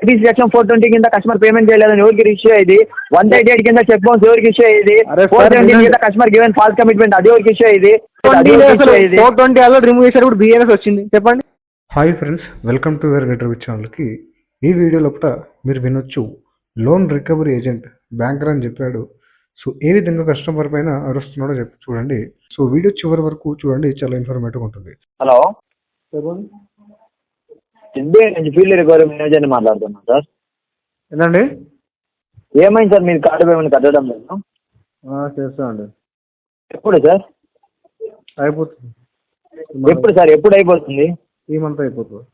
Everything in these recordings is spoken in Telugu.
ఐబీసీ సెక్షన్ 420 కింద కస్టమర్ పేమెంట్ చేయలేదని ఎవరికి ఇష్యూ అయ్యింది? 138 కింద చెక్ బౌన్స్ ఎవరికి ఇష్యూ అయ్యింది? 417 కింద కస్టమర్ గివెన్ ఫాల్స్ కమిట్మెంట్ అది ఎవరికి ఇష్యూ అయ్యింది? 420 అలా రిమూవ్ చేశారు, ఇప్పుడు బిఎన్ఎస్ వచ్చింది. చెప్పండి. హాయ్ ఫ్రెండ్స్, వెల్కమ్ టు వేర్ గెటర్ విత్ ఛానల్కి. ఈ వీడియో లోపల మీరు వినొచ్చు, లోన్ రికవరీ ఏజెంట్ బ్యాంకర్ అని చెప్పాడు. సో ఏ విధంగా కస్టమర్ పైన అరుస్తున్నాడో చెప్పి చూడండి. సో వీడియో చివరి వరకు చూడండి, చాలా ఇన్ఫర్మేటివ్ ఉంటుంది. హలో, చెప్పండి. ఫీల్డ్ రికవరీ మేనేజర్ని మాట్లాడుతున్నాను సార్. ఏంటండి? ఏమైంది సార్, మీరు కార్డు పేమెంట్ కట్టడం లేదు? చేస్తా అండి. ఎప్పుడు సార్? అయిపోతుంది. ఎప్పుడు సార్, ఎప్పుడు అయిపోతుంది? ఈ మంత్ అయిపోతుంది.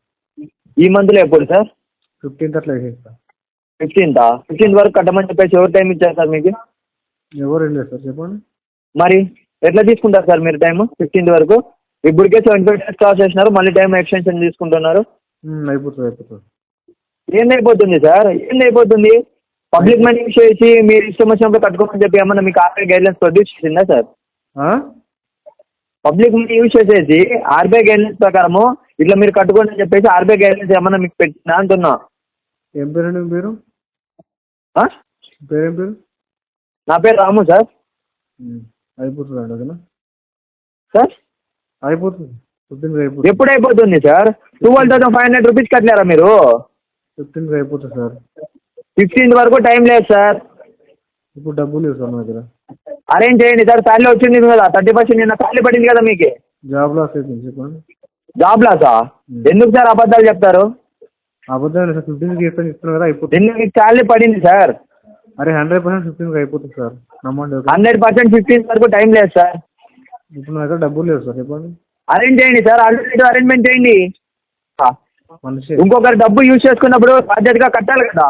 ఈ మంత్లో ఎప్పుడు సార్? 15th అట్లా వేసేస్తా. 15th వరకు కట్టమని చెప్పేసి ఎవరు టైం ఇచ్చారు సార్ మీకు? ఎవరు ఏం లేదు సార్, చెప్పండి. మరి ఎట్లా తీసుకుంటారు సార్ మీరు టైం 15th వరకు? ఇప్పటికే 75 days క్రాస్ చేసినారు, మళ్ళీ టైం ఎక్స్టెన్షన్ తీసుకుంటున్నారు. అయిపోతుంది. ఏందైపోతుంది సార్, ఏందైపోతుంది? పబ్లిక్ మనీ యూజ్ చేసి మీరు ఇష్టం వచ్చినప్పుడు కట్టుకోమని చెప్పి ఏమన్నా మీకు ఆర్బీఐ గైడ్లైన్స్ ప్రొడ్యూస్ చేసిందా సార్? పబ్లిక్ మనీ యూజ్ చేసేసి ఆర్బీఐ గైడ్లైన్స్ ప్రకారము ఇట్లా మీరు కట్టుకోండి అని చెప్పేసి ఆర్బీఐ గైడ్లైన్స్ ఏమన్నా మీకు పెట్టినా అంటున్నా. ఏం పేరండి మీ పేరు? పేరేం పేరు? నా పేరు రాము సార్. అయిపోతుంది అండి, ఓకేనా సార్? అయిపోతుంది. 15th అయిపోతుంది. ఎప్పుడు అయిపోతుంది సార్? 12,500 రూపీస్ కట్టలేరా మీరు? 15th అయిపోతుంది సార్. 15th వరకు టైం లేదు సార్. ఇప్పుడు డబ్బులు లేవు సార్ నా దగ్గర. అరేంజ్ చేయండి సార్. శాలరీ వచ్చింది కదా, 30% నిన్న శాలరీ పడింది కదా మీకు. జాబ్ లాస్ అయిపోయింది, చెప్పండి. జాబ్ లాసా? ఎందుకు సార్ అబద్ధాలు చెప్తారు? అబద్ధాలు సార్. 15th ఇస్తున్నాను కదా, అయిపోతుంది. ఎందుకు మీకు శాలరీ పడింది సార్? అరే 100% 15th అయిపోతుంది సార్, నమ్మండి. 100% 15th వరకు టైం లేదు సార్. ఇప్పుడు నా దగ్గర డబ్బులు లేవు సార్, చెప్పండి. అరేంజ్ చేయండి సార్, ఆల్రెడీ అరేంజ్మెంట్ చేయండి. మనిషి ఇంకొకరు డబ్బు యూజ్ చేసుకున్నప్పుడు బాధ్యతగా కట్టాలి కదా.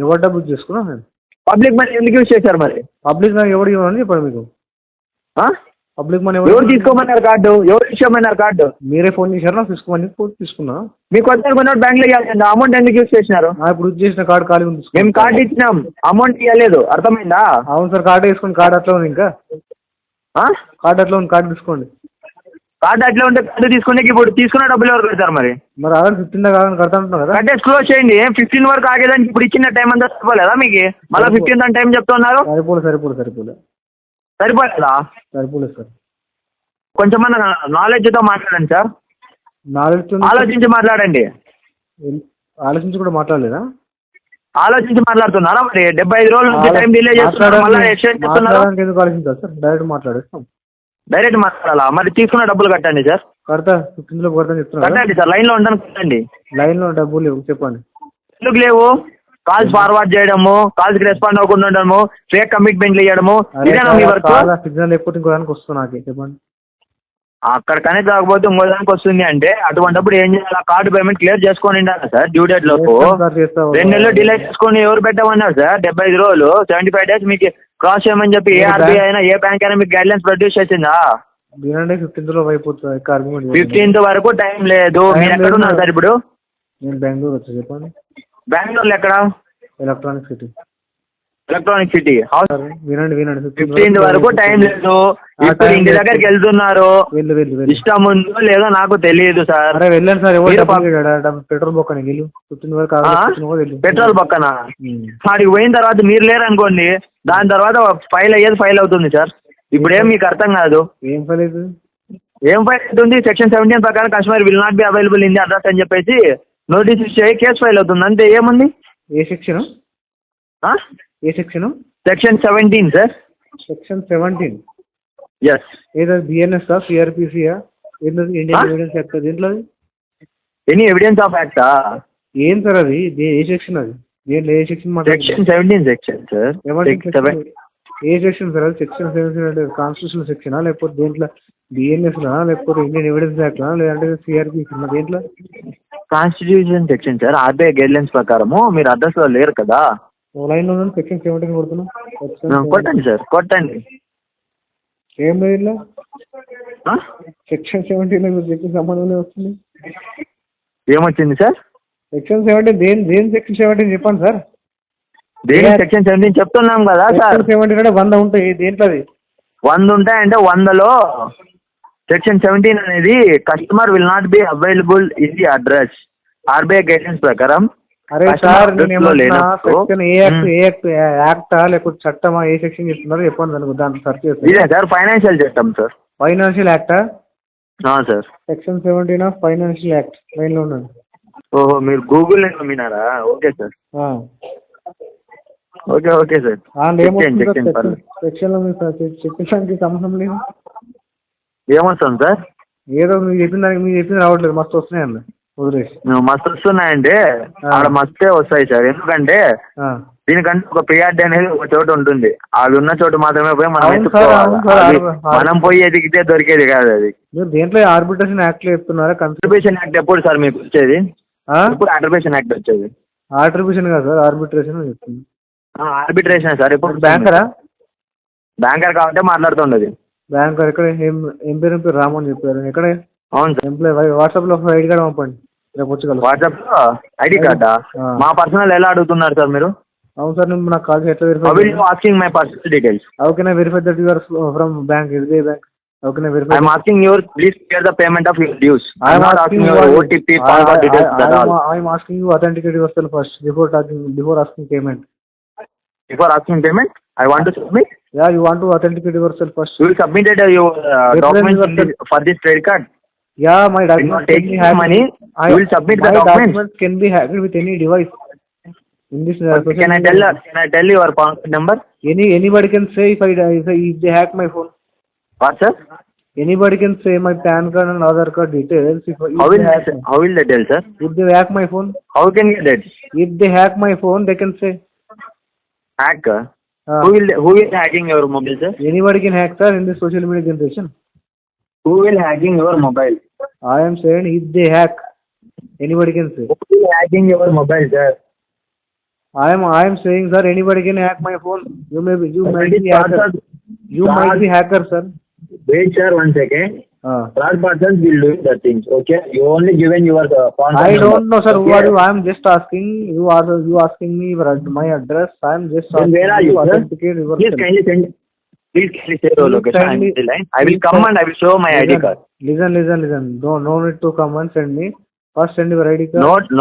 ఎవరు డబ్బు యూజ్ చేసుకున్నా నేను? పబ్లిక్ మనీ ఎందుకు యూజ్ చేశారు మరి? పబ్లిక్ నాకు ఎవరు ఇవ్వమని చెప్పండి మీకు. పబ్లిక్ మనీ ఎవరు తీసుకోమన్నారు కార్డు? ఎవరు ఇచ్చామన్నారు కార్డు? మీరే ఫోన్ చేశారు, నాకు తీసుకోమని తీసుకున్నా. మీకు వచ్చారు కొన్నాడు బ్యాంక్లో ఇవ్వాలి, అమౌంట్ ఎందుకు యూజ్ చేసినారు? ఇప్పుడు యూజ్ చేసిన కార్డు ఖాళీ ఉంది. మేము కార్డు ఇచ్చినాం, అమౌంట్ ఇవ్వలేదు, అర్థమైందా? అవును సార్, కార్డు వేసుకోండి. కార్డు అట్లా ఉంది, ఇంకా కార్డు అట్లా ఉంది, కార్డు తీసుకోండి. కార్డు అట్లా ఉంటే కార్డు తీసుకునే ఇప్పుడు తీసుకున్న డబ్బులు ఎవరు కడతారు మరి? మరి అదే 15 కాదని కడతా అంటున్నాను కదా. కట్టేసి క్లోజ్ చేయండి. 15 వరకు ఆగేదానికి ఇప్పుడు ఇచ్చిన టైం అంతా సరిపోలేదా మీకు? మళ్ళీ 15th అని టైం చెప్తున్నారు. సరిపోలేదా? సరిపోలేదు సార్. కొంచెం మన నాలెడ్జ్తో మాట్లాడండి సార్. ఆలోచించి మాట్లాడండి. ఆలోచించి కూడా మాట్లాడలేదా? ఆలోచించి మాట్లాడుతున్నారా మరి? 75 రోజుల నుంచి టైం డిలే చేస్తున్నారు, మళ్ళీ ఎక్స్టెండ్ చేస్తున్నారు. ఎందుకు ఆలోచించాలి సార్? డైరెక్ట్ మాట్లాడేస్తాం. డైరెక్ట్ మాట్లాడాలా? మరి తీసుకున్న డబ్బులు కట్టండి సార్. కడతా, 15 కడతా చెప్తున్నా. కట్టండి సార్, లైన్లో ఉంటాను, కట్టండి. లైన్లో డబ్బులు లేవు, చెప్పండి. ఎందుకు లేవు? కాల్స్ ఫార్వర్డ్ చేయడము, కాల్స్కి రెస్పాండ్ అవ్వకుండా ఉండడము, ఫేక్ కమిట్మెంట్లు ఇవ్వడము, ఇదేనా మీ వర్క్? సిగ్నల్ లేకపోతే ఇంకో దానికి వస్తుంది నాకు, చెప్పండి. అక్కడ కనెక్ట్ కాకపోతే ఇంకో దానికి వస్తుంది అంటే అటువంటిప్పుడు ఏం చేయాలి? కార్డు పేమెంట్ క్లియర్ చేసుకొని ఉండాలి సార్. డ్యూ డేట్ లోపు 2 నెలలు డిలే చేసుకొని ఎవరు పెట్టమన్నారు సార్? 75 రోజులు, 75 days మీకు క్రాస్ చేయమని చెప్పి ఏ ఆర్బీఐ అయినా ఏ బ్యాంక్ అయినా మీకు గైడ్లైన్స్ ప్రొడ్యూస్ చేసిందా? 15th అయిపోతుంది. 15th వరకు టైం లేదు. మీరు ఎక్కడ ఉన్నారు సార్ ఇప్పుడు? నేను బెంగళూరు వచ్చా, చెప్పండి. బెంగళూరులో ఎక్కడ? Electronic city. వినండి. 15th వరకు టైం లేదు. ఇప్పుడు ఇంటి దగ్గరికి వెళ్తున్నారు. ఇష్టం ఉందో లేదో నాకు తెలియదు సార్. వెళ్ళండి సార్. పెట్రోల్ బొక్కన 15 వరకు పెట్రోల్ పక్కన వాడికి పోయిన తర్వాత మీరు లేరు అనుకోండి, దాని తర్వాత ఫైల్ అయ్యేది ఫైల్ అవుతుంది సార్. ఇప్పుడు ఏం మీకు అర్థం కాదు. ఏం ఫైల్ అవుతుంది? ఏం ఫైల్ అవుతుంది? సెక్షన్ 17 ప్రకారం customer will not be available in the address అని చెప్పేసి నోటీస్ ఇచ్చే కేసు ఫైల్ అవుతుంది, అంతే. ఏముంది? ఏ సెక్షన్? ఏ section? Section 17 sir. Section 17? Yes. ఏదో బిఎన్ఎస్ సిఆర్పిసియా? Indian evidence act? దేంట్లో? ఎనీ ఎవిడెన్స్ ఆఫ్ యాక్టా? ఏం సార్ అది? ఏ సెక్షన్ అది? దేంట్లో ఏ సెక్షన్? Section 17 section sir. ఏ సెక్షన్ సార్ అది? సెక్షన్ 17 అంటే కాన్స్టిట్యూషన్ సెక్షనా, లేకపోతే దేంట్లో? బిఎన్ఎస్ లా, లేకపోతే ఇండియన్ ఎవిడెన్స్ యాక్ట్ లా, లేదంటే సిఆర్పిసి దేంట్లో? Constitution section sir. RBI guidelines ప్రకారము మీరు అడ్రస్ లో లేరు కదా. లైన్ లో సెక్షన్ 17 కొడుతున్నా. కొట్టండి సార్, కొట్టండి. ఏం లేదు ఇలా సెక్షన్ 17 సంబంధం వస్తుంది. ఏమొచ్చింది సార్? సెక్షన్ 17 దేని సెక్షన్ 17 చెప్పండి సార్. దేని సెక్షన్ 17 చెప్తున్నాం కదా సార్. 17 అంటే 100 ఉంటాయి, దేంట్లో అది? 100 ఉంటాయంటే 100లో సెక్షన్ 17 అనేది customer will not be available in the address. RBI guidance ప్రకారం అరే సార్ నేను ఏమన్నా సెక్షన్ యాక్టా లేకపోతే చట్టమా ఏ సెక్షన్ చెప్తున్నారో చెప్పండి దానికి దాన్ని సర్చ్ చేస్తాను. ఇదే సార్ ఫైనాన్షియల్ చట్టం సార్. ఫైనాన్షియల్ యాక్టా sir? Section 17 of financial act లైన్లో ఉన్నాను. ఓహో మీరు గూగుల్ నమ్మినారా? Okay sir, okay okay sir. సెక్షన్లో మీరు చెప్పడానికి సంబంధం లేదు. ఏమొస్తాం సార్? ఏదో మీరు చెప్పిన దానికి మీరు చెప్పింది రావట్లేదు, మస్తు వస్తున్నాయి అన్న వదిలేసి. మస్తు వస్తున్నాయంటే ఆడ మస్తే వస్తాయి సార్. ఎందుకంటే దీనికంటే ఒక ప్రియారిటీ అనేది ఒక చోట ఉంటుంది. అది ఉన్న చోట మాత్రమే పోయి మనం ఎత్తుకోవాలి. మనం పోయి ఎదిగితే దొరికేది కాదు అది. మీరు దేంట్లో ఆర్బిట్రేషన్ యాక్ట్ లో చెప్తున్నారా? కన్సర్వేషన్ యాక్ట్ ఎప్పుడు సార్ మీకు వచ్చేది? ఇప్పుడు ఆర్బిట్రేషన్ యాక్ట్ వచ్చేది. ఆర్బిట్రేషన్ కాదు సార్, ఆర్బిట్రేషన్ చెప్తుంది. Arbitration sir. ఇప్పుడు బ్యాంకరా? బ్యాంకర్ కాబట్టి మాట్లాడుతుండదు. బ్యాంకర్ ఎక్కడ? ఏం పేరు రాము అని చెప్పారు. ఎక్కడ? అవును సార్. ఎంప్లాయ్ వాట్సాప్ లో ఐడి కార్డ్ పంపండి, రేపు వచ్చి కలుగుతాం. వాట్సాప్ లో ఐడి కార్డా? మా పర్సనల్ ఎలా అడుగుతున్నారు సార్ మీరు? అవును సార్, నువ్వు నాకు కాల్ ఎట్లా verify? How will you asking my personal details? How can I verify that you are from bank, SBI bank? How can I verify? I am asking you, please clear the payment of your dues. I am not asking you OTP, PAN card details at all. I am asking you authenticate yourself first before asking payment. Before asking payment, I want to submit. Yeah, you want to authenticate yourself first. You will submit your documents for this credit card. Yeah, my documents can be hacked. Money, you will submit the documents. Can be hacked with any device. In this, can I tell your PAN number? Anybody can say if they hack my phone. What sir? Anybody can say my PAN card and Aadhaar card details. How will they tell, sir? If they hack my phone. How can you get? If they hack my phone, they can say. Hack? Who is hacking your mobile, sir? Anybody can hack, sir, in this social media generation. Who will hacking your mobile? I am saying if they hack, anybody can say. Who will hacking your mobile, sir? I am saying, sir, anybody can hack my phone. You might be hacker. You might be hacker, sir. Wait, sir, 1 second. Third persons will do the things. Okay, you only given your phone. I don't know, sir. Okay. Who are you? I am just asking. You asking me my address. I am just asking. Where are you, sir? Please kindly send. Please kindly share your location. I am in the line. I will come and I will show my ID card. Listen. No need to come and send me. First send your ID card. No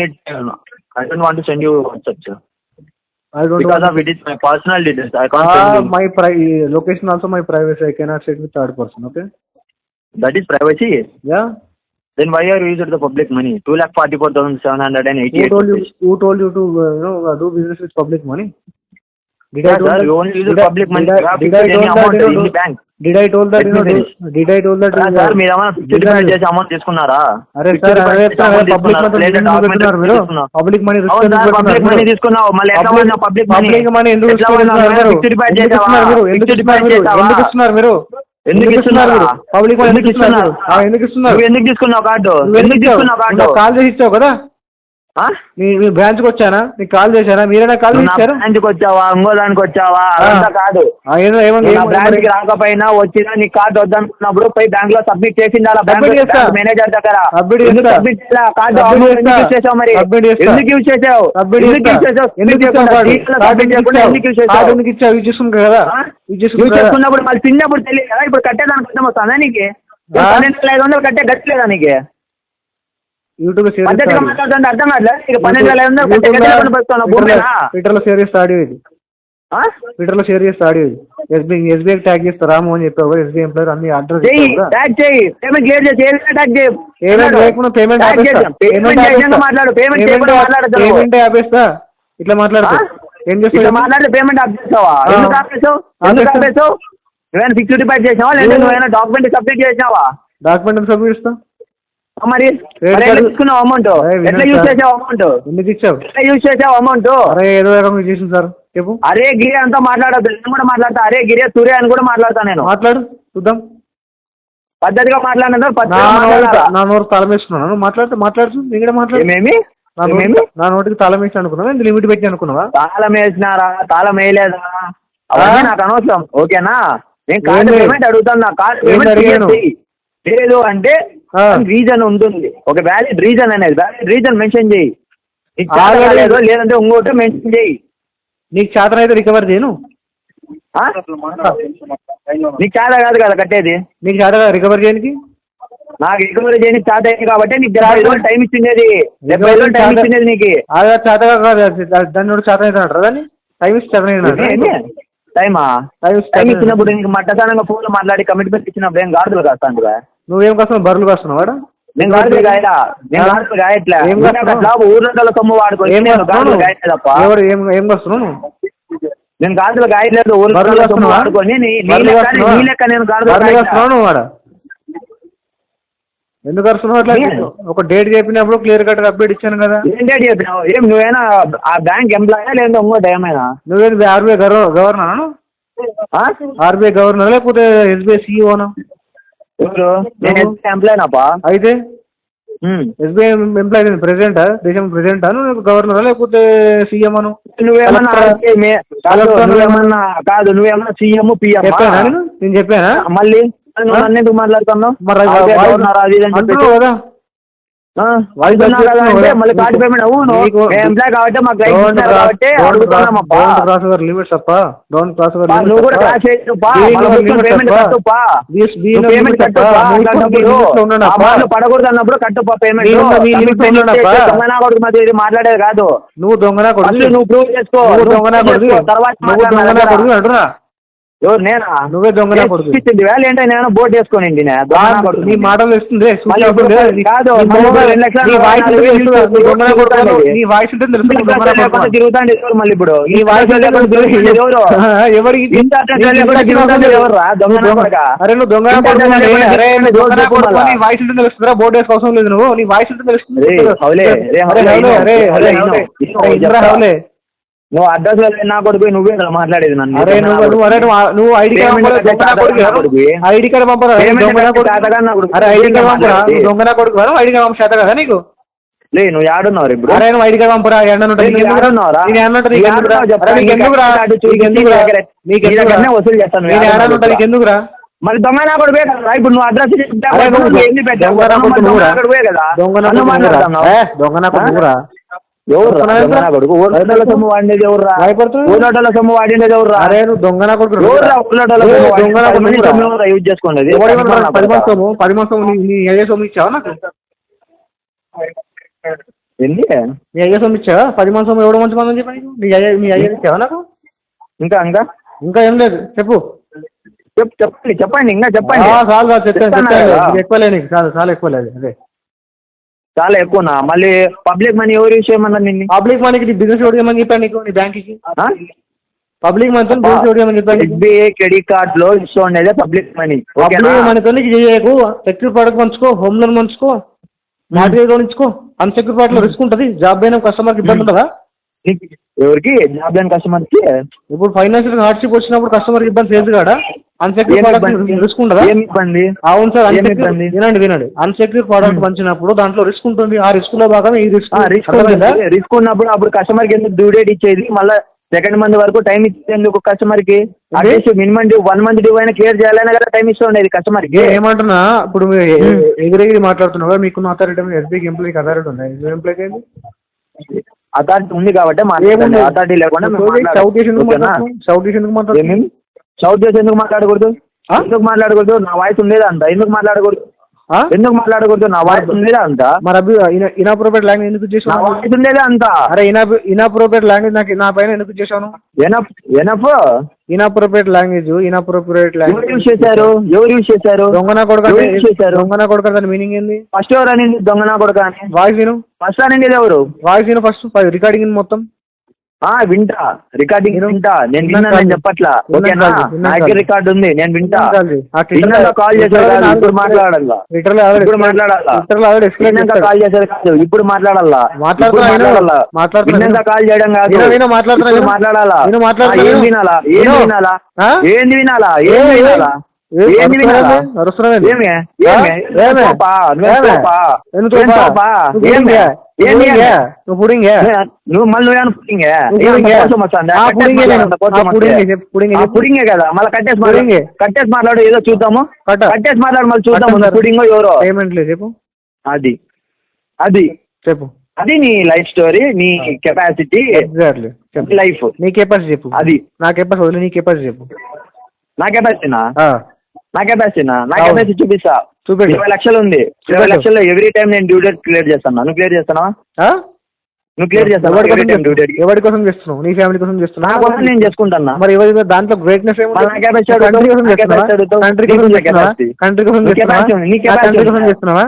need. I don't want to send you WhatsApp, sir. I don't because of it is my personal details. I can't send you. My location also my privacy. I cannot share with third person. Okay. That is privacy. Yeah. Then why are you using the public money? 2,44,788. Who told you to do business with public money? Did I told you only use the public money? Did I told that in the bank? Did I told that sir మీరు ఏమైనా ఫిక్స్డ్ డిపాజిట్ చేసి అమౌంట్ తీసుకున్నారా? అరే sir public money public money తీసుకున్నావు మళ్ళీ ఎట్లా ఉన్నా పబ్లిక్ మనీ ఎందుకు ఫిక్స్డ్ డిపాజిట్ చేసావా? ఎందుకు ఇస్తున్నారు? పబ్లిక్ మనీ ఎందుకు ఇస్తున్నారు? ఎందుకు తీసుకున్నావు కార్డు? ఎందుకు తీసుకున్నావు కార్డు? కాల్ చేసి ఇచ్చావు కదా. మీ బ్రాంచ్ కి వచ్చానా? నీకు కాల్ చేశానా? మీరైనా కాల్ చేశారు? బ్రాంచ్ కి వచ్చావా? ఇంకో దానికి వచ్చావా? అదంతా కాదు. బ్రాంచ్ కి రాకపోయినా వచ్చినా నీ కార్డు వద్దనుకున్నప్పుడు పోయి బ్యాంక్ లో సబ్మిట్ చేసిందా మేనేజర్ దగ్గర? కార్డు యూజ్ చేసావు మరి? ఎందుకు యూజ్ చేసావు? యూజ్ చేసుకున్నప్పుడు మళ్ళీ తిన్నప్పుడు తెలియదు కదా. ఇప్పుడు కట్టేదానికి అర్థం వస్తుందా నీకు? 12,500 కట్టే గట్లేదా నీకు? యూట్యూబ్ మాట్లాడుతుంటే అర్థం కాదు. 12,500 ట్విట్టర్ లో షేర్ చేస్తే ఆడియో ఇది. ట్విట్టర్ లో షేర్ చేస్తే ఆడియో ఇది. ఎస్బీఐ ట్యాగ్ చేస్తా రాము అని చెప్పావు. ఎస్బీఐ ఎంప్లాయర్ అన్ని అడ్రస్ ట్యాగ్ చేయి. పేమెంట్ క్లియర్ చేసి ట్యాగ్ చేయి. పేమెంట్ ఆపేస్తా. ఇట్లా మాట్లాడతా. ఏం చేస్తా? మాట్లాడితే పేమెంట్ ఆపేస్తావా? ఎందుకు ఆపేసావు? నువ్వేనా ఫిక్స్డ్ డిపాజిట్ చేసావా లేదా నువ్వేనా డాక్యుమెంట్ సబ్మిట్ చేసావా? డాక్యుమెంట్ సబ్మిట్ చేస్తా. మరి తీసుకున్నావు అమౌంట్ ఎట్లా యూజ్ చేసావు? అమౌంట్ ఎందుకు ఇచ్చావు? ఎట్లా యూజ్ చేసావు అమౌంట్? అరే ఏదో రకంగా చేసింది సార్ చెప్పు. అరే గిరి అంతా మాట్లాడద్దు. నేను కూడా మాట్లాడతా. అరే గిరి సూర్య అని కూడా మాట్లాడతా. నేను మాట్లాడు చూద్దాం. పద్ధతిగా మాట్లాడినా నా నోరు తాళం వేసుకున్నాను. మాట్లాడుతూ నేను కూడా మాట్లాడు. నా నోటికి తాళం వేసి అనుకున్నావా? లిమిట్ పెట్టి అనుకున్నావా? తాళం వేసినారా తాళం వేయలేదా అవన్నీ నాకు అనవసరం. ఓకేనా? నేను కార్డు పేమెంట్ అడుగుతాను. నా కార్డు పేమెంట్ లేదు అంటే రీజన్ ఉంటుంది. ఒక వ్యాలిడ్ రీజన్ అనేది రీజన్ మెన్షన్ చేయి. లేదంటే ఇంకోటి మెన్షన్ చేయి. నీకు చేత అయితే రికవర్ చేయను. నీకు చేత కాదు కదా కట్టేది. నీకు చేత కదా రికవర్ చేయడానికి? నాకు రికవరీ చేయడానికి స్టార్ట్ అయింది కాబట్టి నీకు 70 రోజులు టైం ఇచ్చిండేది. 70 రోజులు టైం ఇచ్చిండేది నీకు. అదే చేతగా కాదు, దాన్ని కూడా చేత అవుతాడు దాన్ని టైం ఇచ్చి టైమా? టైం ఇచ్చినప్పుడు నీకు మట్టదానంగా ఫోన్లో మాట్లాడి కమిట్మెంట్ ఇచ్చినప్పుడు ఏం గాడుదలు కాస్తాను. నువ్వేం కాస్తావు? బర్రెలు కాస్తున్నావు వాడు? నేను గాడుదలు గాయలా, నేను గాడుదలు గాయట్లే. ఊర్లో సొమ్ము వాడుకో గాడుదలు గాయలేదప్ప. ఏం కాస్తున్నావు నువ్వు? నేను గాడుదలు గాయలేదు. ఊర్లో సొమ్ము వాడుకొని నీ లెక్క నేను గాడుదలు నువ్వు వాడ ఎందుకు వస్తున్నావు అట్లా? ఒక డేట్ చెప్పినప్పుడు క్లియర్ కట్ అప్డేట్ ఇచ్చాను కదా. ఏం డేట్ చెప్పినావు? ఏం నువ్వేనా ఆ బ్యాంక్ ఎంప్లాయా లేదా ఇంకోటి ఏమైనా? నువ్వేది ఆర్బీఐ గవర్నర్? ఆర్బీఐ గవర్నర్ లేకపోతే ఎస్బీఐ సిఇఓనా? ఎవరు? నేను ఎస్బీఐ ఎంప్లాయనాపా. అయితే ఎస్బీఐ ఎంప్లాయ్ ప్రెసిడెంటా? దేశం ప్రెసిడెంటా నువ్వు? గవర్నరా లేకపోతే సీఎం అను? నువ్వేమన్నా కాదు, నువ్వేమన్నా సీఎం పిఎం నేను చెప్పానా? మళ్ళీ నన్ను ఎందుకు మాట్లాడుతున్నావు? మళ్ళీ కార్డు పేమెంట్ అవును ఎంప్లాయ్ కాబట్టి మాకు కాబట్టి లిమిట్స్ అప్ప. డోంట్ క్రాస్ నువ్వు కూడా క్రాస్ పేమెంట్ కట్టుపా. పేమెంట్ కట్టుపా. పడకూడదు అన్నప్పుడు కట్టుపా పేమెంట్. దొంగనా కొడుకు మధ్య మాట్లాడేది కాదు. నువ్వు దొంగనా కొడుకు, నువ్వు ప్రూవ్ చేసుకో. తర్వాత అంటున్నా. ఎవరు? నేనా? నువ్వే దొంగనా కొడుకు. ఏంటంటే నేను బోట్ వేసుకోండి నీ మాటలు ఇస్తుంది కాదు. నీ వాయిస్ ఉంటుంది తిరుగుతాండి మళ్ళీ ఇప్పుడు నీ వాయిస్ ఎవరికి అరే నువ్వు దొంగ వాయిస్ ఉంటుంది తెలుస్తుందా? బోట్ వేసుకోవసం లేదు. నువ్వు నీ వాయిస్ ఉంటుంది తెలుస్తుంది. నువ్వు అడ్రస్ నా కొడుకు నువ్వే మాట్లాడేది నన్ను. నువ్వు ఐడి కార్డు పంపరా? దొంగనా కొడుకు ఐడి కార్డు చేత కదా నీకు? లే నువ్వు ఆడున్నావు ఇప్పుడు. అరే నువ్వు ఐడి కార్డు పంపరా? వసూలు చేస్తాను నీకెందుకురా? మళ్ళీ దొంగ నా కొడుకు కదా. ఇప్పుడు నువ్వు అడ్రస్ దొంగనా కొడుకురా? కొడుకు ఊర్ల సొమ్ము వాడినది ఎవర్రా? ఊర్ల సొమ్ము వాడినది ఎవర్రా? అరే నువ్వు దొంగనా కొడుకు యూజ్ చేసుకోండి. 10 మాసం నీ అయ్యే సొమ్ము ఇచ్చావా నాకు? ఏంది నీ అయ్యే సొమ్ము ఇచ్చావా? 10 మాసం ఎవడో మంచి మంది చెప్పండి. మీ అయ్యే ఇచ్చావా నాకు? ఇంకా ఏం లేదు. చెప్పండి ఇంకా చెప్పండి. చాలు ఎక్కువలే నీకు. చాలా ఎక్కువలేదు. అదే చాలా ఎక్కువనా? మళ్ళీ పబ్లిక్ మనీ ఎవరు యూజ్ చేయమన్నారు నిన్ను? పబ్లిక్ మనీకి బిజినెస్ ఓడియమని చెప్పాను నీకు. నీ బ్యాంక్కి పబ్లిక్ మనీతో బిజినెస్ ఓడియమని చెప్పాను. ఎస్బీఐ క్రెడిట్ కార్డ్ లో ఇష్యూ ఉండేది పబ్లిక్ మనీ. పబ్లిక్ మనీతో చేయకు. సెక్యూర్ ప్రోడక్ట్ పంచుకో, హోమ్ లోన్ పంచుకో, మార్కెట్ లోన్ ఇచ్చుకో. అన్సెక్యూర్ ప్రోడక్ట్ లో రిస్క్ ఉంటుంది. జాబ్ అయిన కస్టమర్కి ఇబ్బంది ఉంటుందా? ఎవరికి? జాబ్ అయిన కస్టమర్ కి ఇప్పుడు ఫైనాన్షియల్ హార్డ్షిప్ వచ్చినప్పుడు కస్టమర్ ఇబ్బంది సేల్స్ కాడా? అన్సెక్యూర్ ప్రోడక్ట్ రిస్క్ ఉంటుందా? ఇబ్బంది? అవును సార్. వినండి. అన్సెక్యూర్ ప్రోడక్ట్ పంచినప్పుడు దాంట్లో రిస్క్ ఉంటుంది. ఆ రిస్క్ లో భాగం ఈ రిస్క్ ఉన్నప్పుడు అప్పుడు కస్టమర్ కి ఎందుకు డ్యూ డేట్ ఇచ్చేది? మళ్ళీ సెకండ్ మంత్ వరకు టైం ఇచ్చేందుకు కస్టమర్ కి మినిమం 1 month డ్యూ అయినా క్లియర్ చేయాలనే కదా టైం ఇస్తుండేది కస్టమర్ కి. ఏమంటున్నా ఇప్పుడు ఎగిరెగిరి మాట్లాడుతున్నావా? మీకున్న అథారిటీ ఎస్బీఐ ఎంప్లాయీకి అథారిటీ ఉంది. ఎస్బీఐ ఎంప్లాయీకి ఏంటి అథారిటీ ఉంది కాబట్టి అథారిటీ లేకుండా షౌట్ చేసి ఎందుకు మాట్లాడకూడదు? ఎందుకు మాట్లాడకూడదు? నా వాయిస్ ఉండేదా అంత? ఎందుకు మాట్లాడకూడదు? నా వాయిస్ ఉండేదా అంత? మరి ఇనాప్రోప్రియేట్ లాంగ్వేజ్ ఎందుకు చేసావు? నా వాయిస్ ఉండేదా అంత? అరే ఇనాప్రోప్రియేట్ లాంగ్వేజ్ నా పైన ఎందుకు చేశాను? ఇనాప్రోప్రియేట్ లాంగ్వేజ్ ఎవరు యూజ్ చేశారు? దొంగనా కొడుకు దాని మీనింగ్ ఏంది? ఫస్ట్ ఎవరు అని దొంగనా కొడుకు అని వాయిస్ విను. ఫస్ట్ అని ఎవరు? వాయిస్ విను ఫస్ట్. రికార్డింగ్ మొత్తం వింటా. రికార్డింగ్ వింటా. నేను విన్నాను చెప్పట్లా. ఓకేనా? నాకు రికార్డు ఉంది. నేను వింటా. కాల్ చేశారు కాదు ఇప్పుడు మాట్లాడాలా? ఇప్పుడు మాట్లాడాలా? కాల్ చేశారు కాదు ఇప్పుడు మాట్లాడాలా? కాల్ చేయడం కాదు మాట్లాడాలా? ఏం వినాలా? ఏంది వినాలా? నువ్వు మళ్ళీ పుడింగే కదా? మళ్ళీ కట్టేసి మాట్లాడు. ఏదో చూద్దాము. కట్టేసి మాట్లాడు. మళ్ళీ చూద్దాము పుడింగో ఎవరో. చెప్పు. అది చెప్పు. అది నీ లైఫ్ స్టోరీ, నీ కెపాసిటీ. లైఫ్ నీ కెపాసిటీ చెప్పు. అది నా కెపాసిటీ వదిలే. నీ కెపాసిటీ చెప్పు. నా కెపాసిటీ చూపిస్తా. చూపెట్టు. 20 లక్షలు ఉంది. 20 లక్షల్లో ఎవ్రీ టైం నేను డ్యూ డేట్ క్లియర్ చేస్తాను. నువ్వు క్లియర్ చేస్తావా? నువ్వు క్లియర్ చేస్తావా? ఎవరి కోసం చేస్తున్నావు? నీ ఫ్యామిలీ కోసం నా చేస్తున్నావు? కోసం నేను చేసుకుంటున్నా. మరి ఎవరి దాంట్లో గ్రేట్నెస్ ఏమో కంట్రీ కోసం చేస్తున్నావా?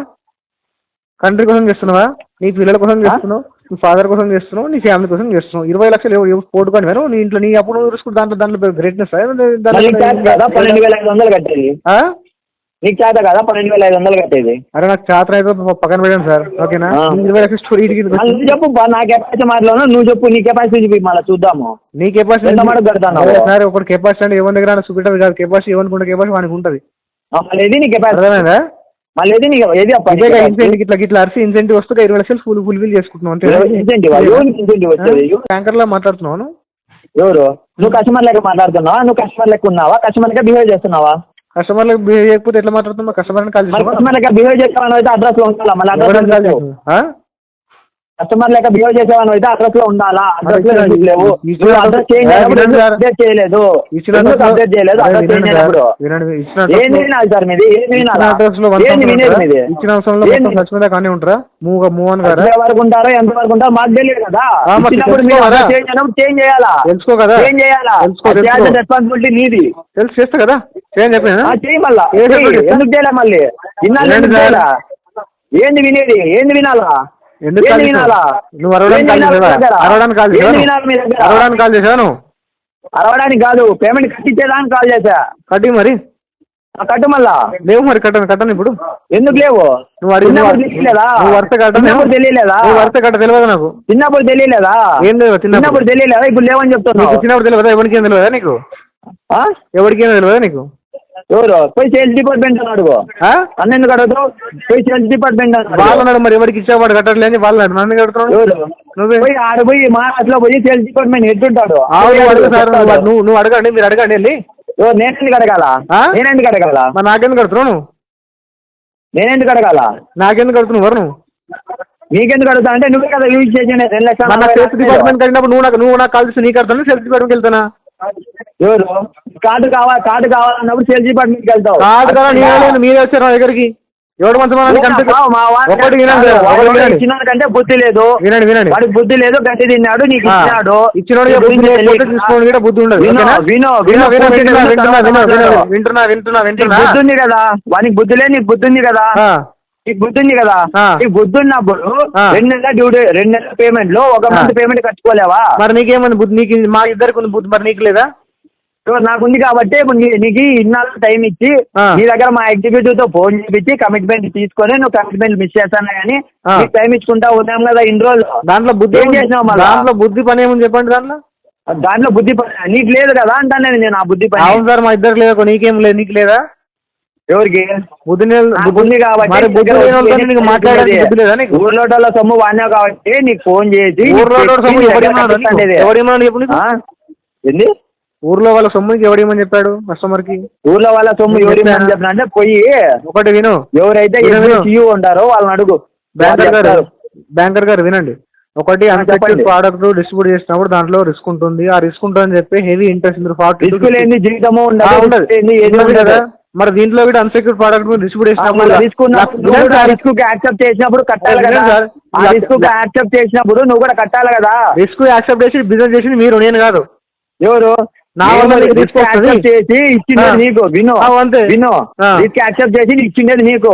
కంట్రీ కోసం చేస్తున్నావా? నీ పిల్లల కోసం చేస్తున్నావు, నీ ఫాదర్ కోసం చేస్తున్నావు, నీ ఫ్యామిలీ కోసం చేస్తున్నావు. 20 లక్షలు పోటుకొని వేరు నీ ఇంట్లో నీ అప్పుడు చూసుకుంటే దాంట్లో గ్రేట్నెస్ 12,500 కట్టేది నీకు చేత కదా? 12,500 కట్టేది. అరే నాకు చేత అయితే పక్కన పెట్టాను సార్. ఓకేనా? 20 లక్షలు స్టోరీ నువ్వు చెప్పు, నా కెపాసిటీ మాటలో నువ్వు చెప్పు. నీ కెపాసిటీ చూపి మళ్ళీ చూద్దాము. నీ కెపాసిటీ కడతాను సార్. ఒకటి కెపాసిటీ అంటే ఎవరి దగ్గర చూపెట్టదు కాదు. కెపాసిటీ ఏమనుకుంటే కెపాసిటీ వానికి ఉంటుంది. మళ్ళీ నీ కెపాసిటీ అర్థమైందా? మళ్ళీ ఏది నీకు ఏది ఇట్లా అరిసి ఇన్సెంటివ్ వస్తే 20 లక్షలు ఫుల్ఫిల్ చేసుకుంటున్నావు అంతే. బ్యాంకర్ లా మాట్లాడుతున్నావు ఎవరు? నువ్వు కస్టమర్ లెక్క మాట్లాడుతున్నావా? నువ్వు కస్టమర్ లెక్క ఉన్నావా? కస్టమర్ లెక్క బిహేవ్ చేస్తున్నావా? కస్టమర్ లెక్క బిహేవ్ చేయకపోతే ఎట్లా మాట్లాడుతున్నావు? కస్టమర్ కస్టమర్ లెక్క బిహేవ్ చేసేవాను అయితే అడ్రస్ లో ఉండాలా? మళ్ళీ కస్టమర్ లెక్క బిహేవ్ చేసేవాను అయితే అడ్రస్ లో ఉండాలా? అడ్రస్ లో లేవు. అడ్రస్ చేంజ్ చేయలేదు. అప్డేట్ చేయలేదు. అడ్రస్ చేంజ్ అయినప్పుడు ఏంది వినాలి సార్ మీది? ఏంది వినాలా? ఏంది వినేది మీది? కానీ ఉంటారా? మూవ్ అని గారు వరకు ఉంటారో ఎంత వరకు ఉంటారో మాకు తెలియదు కదా. చేంజ్ అయినప్పుడు చేంజ్ చేయాలా? తెలుసుకో కదా. చేంజ్ చేయాలా? రెస్పాన్సిబిలిటీ నీది. తెలుసు చేస్తా కదా. చేంజ్ చేయి మళ్ళా. ఎందుకు చేయలే మళ్ళీ? ఇన్నాళ్ళు ఏంది వినేది? ఏంది వినాలా? ఎందుకు నువ్వు అరవడానికి కాల్ చేశాను? అరవడానికి కాదు, పేమెంట్ కట్టించేదానికి కాల్ చేశా. కట్టి మరి కట్టు మళ్ళా. లేవు మరి కట్టను ఇప్పుడు. ఎందుకు లేవు? నువ్వు అడిగినప్పుడు తెలియలేదా? తెలియలేదా? తెలియదు నాకు. చిన్నప్పుడు తెలియలేదా? ఏం లేదు. చిన్నప్పుడు తెలియలేదా? ఇప్పుడు లేవని చెప్తున్నావు. చిన్నప్పుడు తెలియదా? ఎవరికి ఏం తెలియదా నీకు? ఎవరికి ఏం తెలియదా నీకు? ఎవరు? పోయి సేల్స్ డిపార్ట్మెంట్ అని అడుగు. అన్నెందుకు అడుగుతావు? పోయి సేల్స్ డిపార్ట్మెంట్ వాళ్ళు మరి ఎవరికి ఇచ్చేవాడు కట్టట్లేదు వాళ్ళు నన్ను కడుతున్నావు. నువ్వు పోయి ఆడ పోయి మహారాష్ట్రలో పోయి సేల్స్ డిపార్ట్మెంట్ హెడ్ ఉంటాడు. నువ్వు అడగండి, మీరు అడగండి వెళ్ళి. నేనెందుకు అడగాల? నేనెందుకు అడగాల? మరి నాకెందుకు కడుతున్నావు నువ్వు? నేనెందుకు అడగాల? నాకెందుకు కడుతున్నావు? వరు నువ్వు నీకెందుకు అడుగుతా అంటే నువ్వే కదా యూజ్ చేసి 2 లక్షలు సేల్స్ డిపార్ట్మెంట్ కడిగినప్పుడు నువ్వు నాకు కాల్ చేసి నీకు కడతాను. సేల్స్ డిపార్ట్మెంట్కి వెళ్తానా? ఎవరు? కార్డు కావాలన్నప్పుడు సేల్స్ డిపార్ట్మెంట్కి వెళ్తావు. కార్డు కదా మీరే వచ్చారు నా దగ్గరికి. ఎవడు మంచి ఇచ్చినాకంటే బుద్ధి లేదు. వినండి వాడికి బుద్ధి లేదు. గడ్డి తిన్నాడు, నీకు ఇచ్చినాడు. ఇచ్చినోడు బుద్ధి ఉండదు. వింటున్నా. బుద్ధి ఉంది కదా వానికి? బుద్ధి లేదు, నీకు బుద్ధి ఉంది కదా? నీకు బుద్ధి ఉంది కదా? నీకు బుద్ధి ఉన్నప్పుడు 2 నెలల డ్యూ 2 నెలల పేమెంట్ లో 1 మంత్ పేమెంట్ కట్టుకోలేవా? మరి నీకేమన్నా బుద్ధి? నీకు మా ఇద్దరికి ఉంది బుద్ధి, మరి నీకు లేదా? నాకుంది కాబట్టి నీకు ఇన్నాళ్ళు టైం ఇచ్చి నీ దగ్గర మా ఎగ్జిక్యూటివ్ తో ఫోన్ చేపించి కమిట్మెంట్ తీసుకొని నువ్వు కమిట్మెంట్ మిస్ చేస్తాను కానీ నీకు టైం ఇచ్చుకుంటా ఉన్నాం కదా ఇన్ని రోజులు. దాంట్లో బుద్ధి ఏం చేసినావు? దాంట్లో బుద్ధి పని ఏముంది చెప్పండి. దాంట్లో బుద్ధి పని నీకు లేదు కదా అంటాను నేను. ఆ బుద్ధి పని అవును సార్, మా ఇద్దరు లేదా? నీకేం లేదు, నీకు లేదా? ఎవరికి బుద్ధి కాబట్టి ఊర్లో సొమ్ము వాడినావు కాబట్టి నీకు ఫోన్ చేసి ఏంది ఊర్లో వాళ్ళ సొమ్ముకి ఎవడేమని చెప్పాడు? కస్టమర్ కి ఊర్లో వాళ్ళ సొమ్ము ఎవరేమని చెప్పిన అంటే పోయి ఒకటి విను. ఎవరైతే CEO ఉంటారో వాళ్ళని అడుగు. బ్యాంకర్ గారు వినండి. ఒకటి అన్సెక్యూర్డ్ ప్రోడక్ట్ డిస్ట్రిబ్యూట్ చేసినప్పుడు దాంట్లో రిస్క్ ఉంటుంది. ఆ రిస్క్ ఉంటుందని చెప్పి హెవీ ఇంట్రెస్ట్ జీవితము ఉండదు కదా. మరి దీంట్లో కూడా అన్సెక్యూర్డ్ ప్రోడక్ట్ డిస్ట్రిబ్యూట్ చేసినప్పుడు రిస్క్ యాక్సెప్ట్ చేసినప్పుడు కట్టాలి కదా. రిస్క్ యాక్సెప్ట్ చేసినప్పుడు నువ్వు కూడా కట్టాలి కదా. రిస్క్ యాక్సెప్ట్ చేసి బిజినెస్ చేసింది మీరు, నేను కాదు. ఎవరు? నా వల్ల రిస్క్ చేసి ఇచ్చిండేది నీకు. విను రిస్క్ యాక్సెప్ట్ చేసి ఇచ్చిండేది నీకు.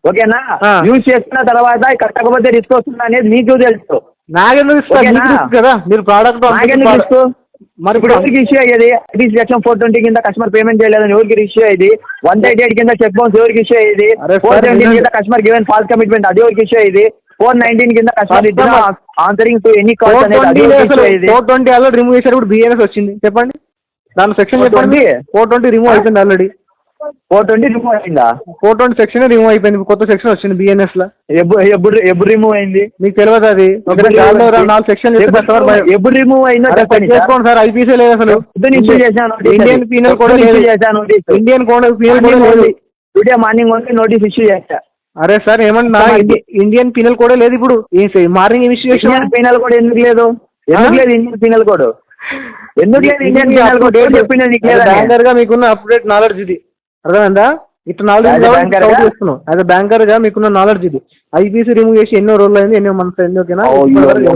ఓకేనా? యూజ్ చేసుకున్న తర్వాత కట్టకపోతే రిస్క్ వస్తుంది అనేది నీకు తెలుసు. నాకెందుకు కదా మీరు ప్రోడక్ట్ రిస్క్ మరి ఇప్పుడు ఎవరికి ఇష్యూ అయ్యేది? సెక్షన్ 420 కింద కస్టమర్ పేమెంట్ చేయలేదని ఎవరికి ఇష్యూ అయ్యేది? 138 కింద చెక్ బౌన్స్ ఎవరికి ఇష్యూ అయ్యేది? 417 కింద కస్టమర్ గివెన్ ఫాల్స్ కమిట్మెంట్ అది ఎవరికి ఇష్యూ అయ్యేది? 419 కింద customer answering to any calls అనేది 420 ఆల్రెడీ రిమూవ్ చేశారు. BNS వచ్చింది చెప్పండి. దాని సెక్షన్ చెప్పండి. 420 రిమూవ్ అయిపోయింది ఆల్రెడీ. 420 రిమూవ్ అయిందా? 420 సెక్షన్ రిమూవ్ అయిపోయింది. కొత్త సెక్షన్ వచ్చింది BNS లో. ఎప్పుడు రిమూవ్ అయింది మీకు తెలియదు? అది 4 సెక్షన్ ఎప్పుడు రిమూవ్ అయిందో చేసుకోండి సార్. IPC లేదు అసలు. Indian penal code Indian penal code లేదు. Today morning only notice issue చేశా. అరే సార్ ఏమన్నా ఇండియన్ పీనల్ కోడ్ లేదు ఇప్పుడు. మార్నింగ్ ఇష్యూ చేసిన పీనల్ కోడ్ ఎందుకు లేదు? ఎందుకు లేదు ఇండియన్ పీనల్ కోడ్? ఎందుకు లేదు ఇండియన్ పీనల్ కోడ్? చెప్పింది బ్యాంకర్ గా మీకున్న అప్డేట్ నాలెడ్జ్ ఇది. అర్థమైందా? ఇట్లా నాలెడ్జ్ As a banker గా? చేస్తున్నావు. యాజ్ అ బ్యాంకర్ గా మీకున్న నాలెడ్జ్ ఇది. ఐపీసీ రిమూవ్ చేసి ఎన్నో రోజులు అయింది, ఎన్నో మంత్స్ అయింది, ఓకేనా?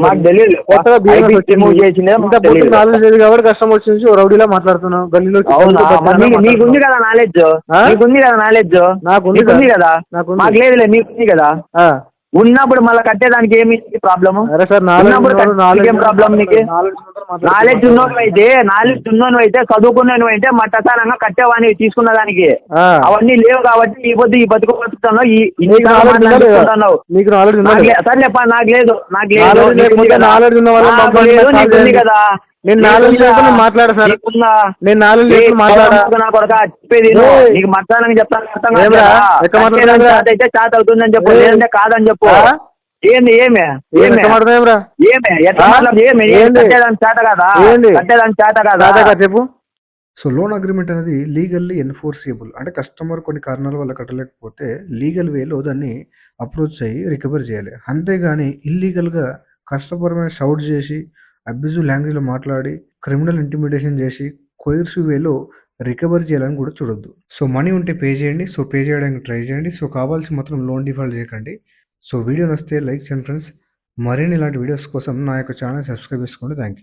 మాకు తెలియదు కొత్తగా బిజినెస్ రిమూవ్ చేసిందే ఇంత మాకు పూర్తి తెలియదు. నాలెడ్జ్ లేదు కాబట్టి కస్టమర్స్ నుంచి రౌడీలా మాట్లాడుతున్నావు, గల్లీలో అవునా మరి నీకుంది కదా నాలెడ్జ్, ఆ? నీకుంది కదా నాలెడ్జ్, నాకుంది నీకుంది కదా, నాకుంది. మాకు లేదులే, నీకుంది కదా. ఆ. ఉన్నప్పుడు మళ్ళీ కట్టేదానికి ఏమి ప్రాబ్లము? అరే సార్ ఉన్నప్పుడు ఏం ప్రాబ్లం నీకు? నాలెడ్జ్ ఉన్నోను అయితే చదువుకున్నాను అయితే మట్టసానంగా కట్టేవాని తీసుకున్న దానికి అవన్నీ లేవు కాబట్టి ఈ పొద్దు ఈ బతుకు బతుకుతున్నావు, మీకు నాలెడ్జ్ సర్లేపా నాకు లేదు నాలెడ్జ్ ఉన్న వాళ్ళని కదా. నేను నాలెడ్జ్ లేకుండా మాట్లాడా సార్, నేను నాలెడ్జ్ లేకుండా మాట్లాడా నా కొడుక చెప్పేది నీకు మట్టసానంగా చెప్తాను, అర్థం కాదు ఏమిరా? కదా. ఎక్కడ మాట్లాడుతున్నావు? కట్టేదానికి అయితే చేత అవుతుందని చెప్పు, లేదంటే కాదని చెప్పు. ఏంది ఏమే మాట్లాడదాంరా? కట్టేదానికి చేత కదా, కట్టేదానికి చేత కదా చెప్పు. సో లోన్ అగ్రిమెంట్ అనేది లీగల్లీ ఎన్ఫోర్సిబుల్, అంటే కస్టమర్ కొన్ని కారణాల వల్ల కట్టలేకపోతే లీగల్ వేలో దాన్ని అప్రోచ్ అయ్యి రికవర్ చేయాలి. అంతేగాని ఇల్లీగల్గా కస్టమర్ మీద షౌట్ చేసి అబ్యూజివ్ లాంగ్వేజ్లో మాట్లాడి క్రిమినల్ ఇంటిమిడేషన్ చేసి కోయర్సివ్ వేలో రికవర్ చేయాలని కూడా చూడొద్దు. సో మనీ ఉంటే పే చేయండి, సో పే చేయడానికి ట్రై చేయండి. సో కావాల్సి మాత్రం లోన్ డిఫాల్ట్ చేయకండి. సో వీడియో నచ్చితే లైక్ చేయండి ఫ్రెండ్స్. మరిన్ని ఇలాంటి వీడియోస్ కోసం నా యొక్క ఛానల్ సబ్స్క్రైబ్ చేసుకోండి. Thank you.